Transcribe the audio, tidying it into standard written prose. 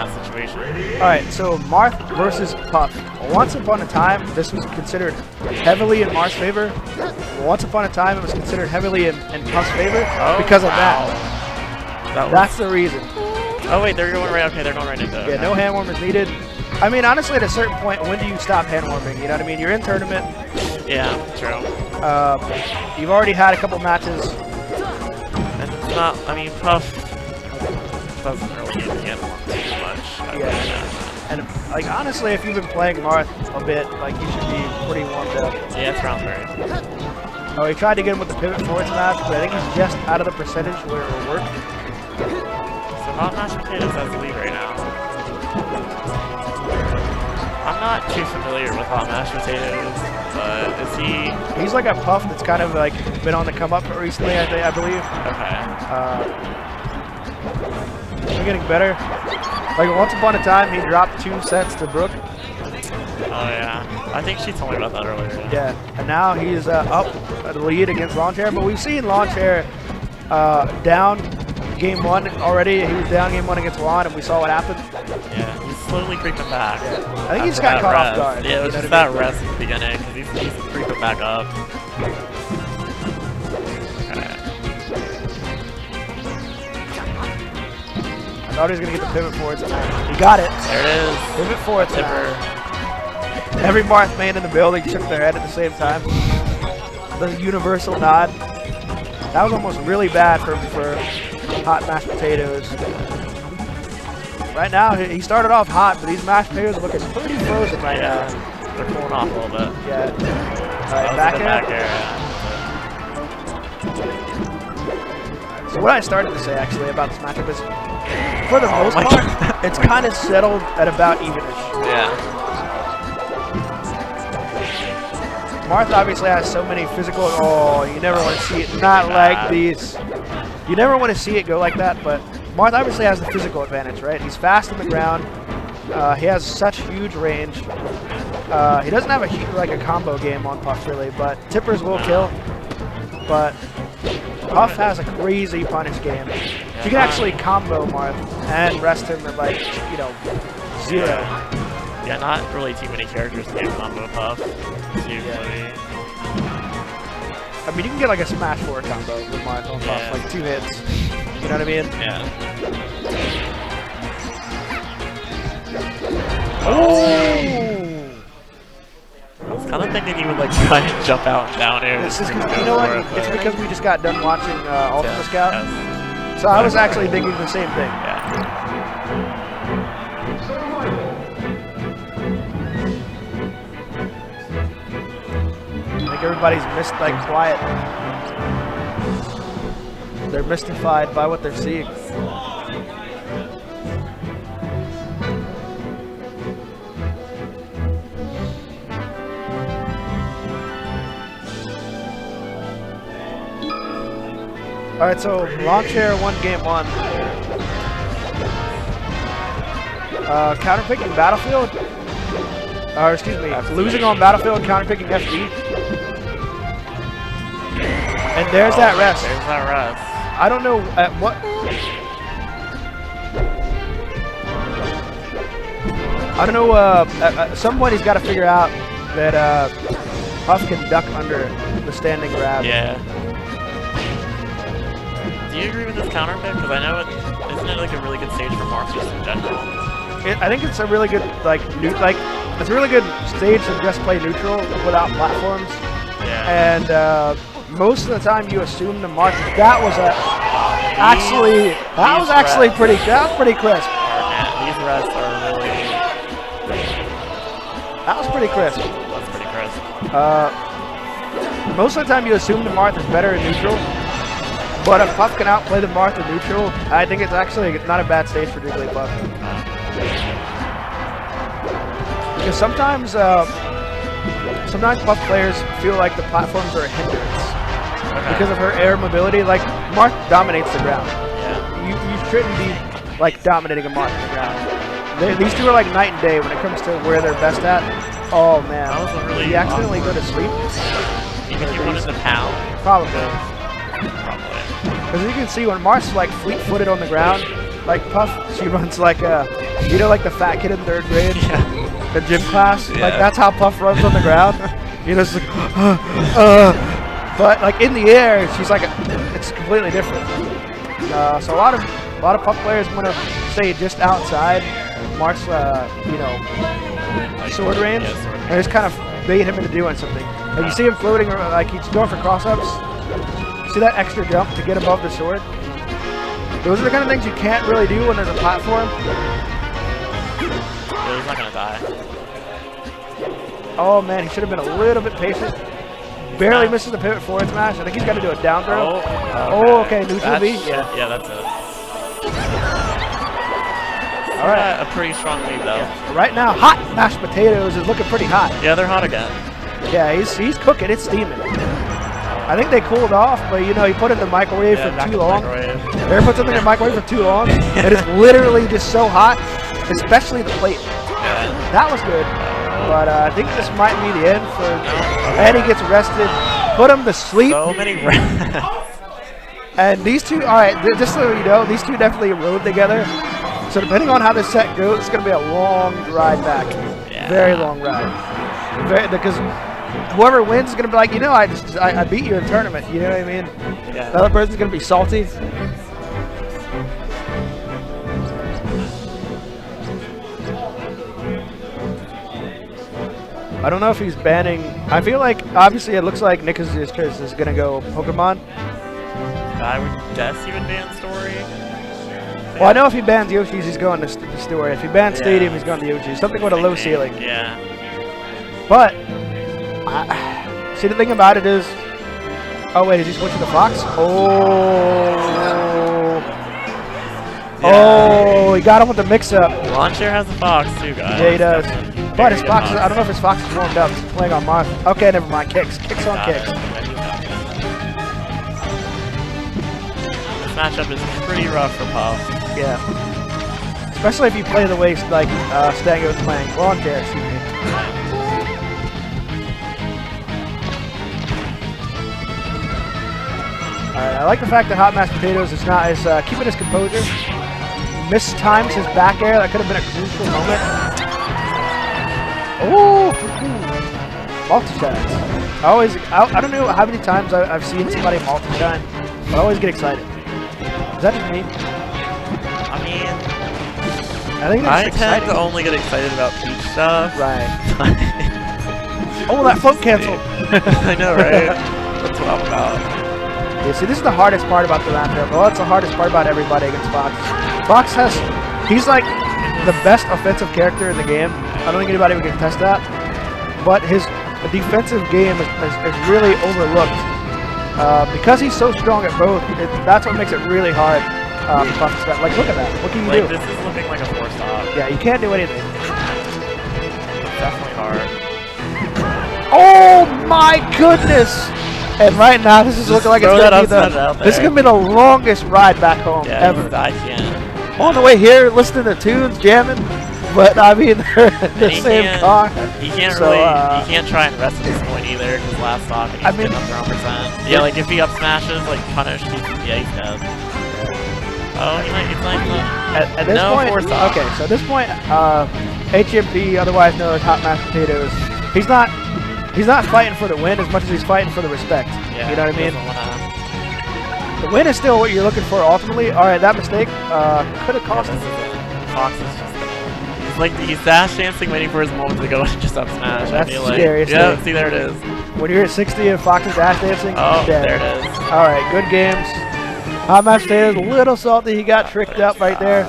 that situation. Alright, so Marth versus Puff. Once upon a time, this was considered heavily in Marth's favor. Once upon a time, it was considered heavily in Puff's favor because of that. That's the reason. Oh wait, they're going right. Okay, they're going right into. Yeah, no hand warmers needed. I mean, honestly, at a certain point, when do you stop hand warming? You know what I mean? You're in tournament. Yeah, true. You've already had a couple matches. And it's not. I mean, Puff doesn't really need to get warmed too much. Yeah. And like honestly, if you've been playing Marth a bit, like you should be pretty warmed up. Yeah, it's round 3. Oh, he tried to get him with the pivot forward smash, but I think he's just out of the percentage where it will work. So Hot Mashed Potatoes has the lead right now. I'm not too familiar with Hot Mashed Potatoes, but is he? He's like a Puff that's kind of like been on the come up recently, I believe. Okay. He's getting better. Like once upon a time, he dropped 2 sets to Brooke. Oh yeah, I think she told me about that earlier. Yeah, and now he's up at the lead against Lawn Chair, but we've seen Lawn Chair down game 1 already. He was down game 1 against Juan, and we saw what happened. Yeah, he's slowly creeping back. Yeah. I think he just got caught off guard. Yeah, it was just that rest at the beginning, because he's creeping back up. Okay. I thought he was going to get the pivot forwards. He got it. There it is. Pivot forwards. Every Marth main in the building shook their head at the same time. The universal nod. That was almost really bad for Hot Mashed Potatoes. Right now, he started off hot, but these mashed potatoes are looking pretty frozen right now. They're cooling off a little bit. Yeah. Alright, back air. So what I started to say actually about this matchup is, for the most part, it's kind of settled at about evenish. Yeah. Marth obviously has so many physical. Oh, you never want to see it not like these. You never want to see it go like that, but Marth obviously has the physical advantage, right? He's fast on the ground. He has such huge range. He doesn't have a combo game on Puff really, but tippers will kill. But Puff has a crazy punish game. You can actually combo Marth and rest him at 0. Yeah, not really too many characters can combo Puff. I mean, you can get like a Smash 4 combo with Marth on Puff, like 2 hits. You know what I mean? Yeah. Oh! I was kind of thinking he would try and jump out and down air. This is, you know what? It's because we just got done watching Ultimate Scout. So I was actually thinking the same thing. Yeah. Everybody's quiet. They're mystified by what they're seeing. All right, so Lawn Chair won game 1. Counterpicking Battlefield. Or excuse me, losing on Battlefield, counterpicking FD. And there's that rest. There's that rest. I don't know at what. I don't know. At some point, he's got to figure out that Puff can duck under the standing grab. Yeah. Do you agree with this counter pick? Because I know isn't it a really good stage for Marth just in general? I think it's a really good it's a really good stage to just play neutral without platforms. Yeah. And most of the time you assume the Marth. That was actually pretty crisp. These rests are really. That was pretty crisp. That's pretty crisp. Most of the time you assume the Marth is better in neutral, but if Puff can outplay the Marth in neutral, I think it's actually not a bad stage for Jigglypuff. Because sometimes Puff players feel like the platforms are a hindrance because of her air mobility. Like Marth dominates the ground. Yeah. You shouldn't be dominating a Marth on the ground. These two are like night and day when it comes to where they're best at. Oh man, that was a really did he accidentally go to sleep? Even if you wanted to pound? Probably. Probably. Because you can see when Marth's fleet-footed on the ground, like Puff, she runs like a You know, like the fat kid in 3rd grade, the gym class. Yeah. Like that's how Puff runs on the ground. You know, it's like, but like in the air, she's like, it's completely different. So a lot of Puff players want to stay just outside Marth's, you know, sword range, and just kind of bait him into doing something. Like you see him floating, like he's going for cross-ups. See that extra jump to get above the sword? Those are the kind of things you can't really do when there's a platform. Yeah, he's not gonna die. Oh man, he should have been a little bit patient. Barely misses the pivot forward smash. I think he's got to do a down throw. Oh, okay, neutral B. Yeah, that's it. All right, a pretty strong lead though. Yeah. Right now, hot mashed potatoes is looking pretty hot. Yeah, they're hot again. Yeah, he's cooking. It's steaming. I think they cooled off, but you know, he put it in the microwave for too long. Ever put something in the microwave for too long? It is literally just so hot, especially the plate. Yeah. That was good. But I think this might be the end for. And he gets arrested. Put him to sleep. So many rests. And these two, all right, just so you know, these two definitely rode together. So depending on how this set goes, it's going to be a long ride back. Yeah. Very long ride. Because whoever wins is going to be like, you know, I beat you in the tournament. You know what I mean? Yeah. The other person's going to be salty. I don't know if he's banning. I feel like, obviously, it looks like Nick is going to go Pokemon. I would guess he would ban Story. Well, I know if he bans Yoshi's, he's going to Story. If he bans Stadium, he's going to Yoshi's. Something with a low ceiling. Yeah. But, see, the thing about it is, oh wait, is he switching to Fox? Oh. Yeah. Oh, he got him with the mix-up. Launcher has a Fox too, guys. Yeah, he does. But his Fox, Fox. I don't know if his Fox is warmed up. He's playing on Marth. Okay, never mind. Kicks on kicks. This matchup is pretty rough for Puff. Yeah. Especially if you play the way like Stango's playing. Lawn care, excuse me. I like the fact that Hot Mashed Potatoes is keeping his composure. Mistimes his back air. That could have been a crucial moment. Oh, multi-shots. I don't know how many times I've seen somebody multi-shine, but I always get excited. Is that just me? I mean, I think that's I exciting. tend to only get excited about Peach stuff. Right. Oh, that float canceled. I know, right? That's what I'm about. Yeah, see, this is the hardest part about the matchup. Well, that's the hardest part about everybody against Fox. Fox he's like the best offensive character in the game. I don't think anybody would contest that. But his defensive game is really overlooked. Because he's so strong at both, that's what makes it really hard. Like, look at that. What can you do? This is looking like a 4-stop. Yeah, you can't do anything. It's definitely hard. Oh my goodness! And right now, this is looking like it's going to be this is going to be the longest ride back home ever. I can't. On the way here, listening to tunes, jamming. But I mean, they're in the same car. He can't so, he can't try and rest at this point either, because last stock he's getting up to 100%. Yeah, like if he up smashes, like punished, he's dead. Oh, he's like at this point, okay, so at this point, HMP, otherwise known as Hot Mashed Potatoes, he's not fighting for the win as much as he's fighting for the respect. Yeah, you know what I mean? The win is still what you're looking for ultimately. All right, that mistake could have cost him. Fox is just he's dash dancing, waiting for his moment to go and just up smash. That's I feel like. scary. Yeah, see, there it is. When you're at 60 and Fox is dash dancing, there it is. All right, good games. Hot Mashed Potatoes, a little salty. He got tricked up right there.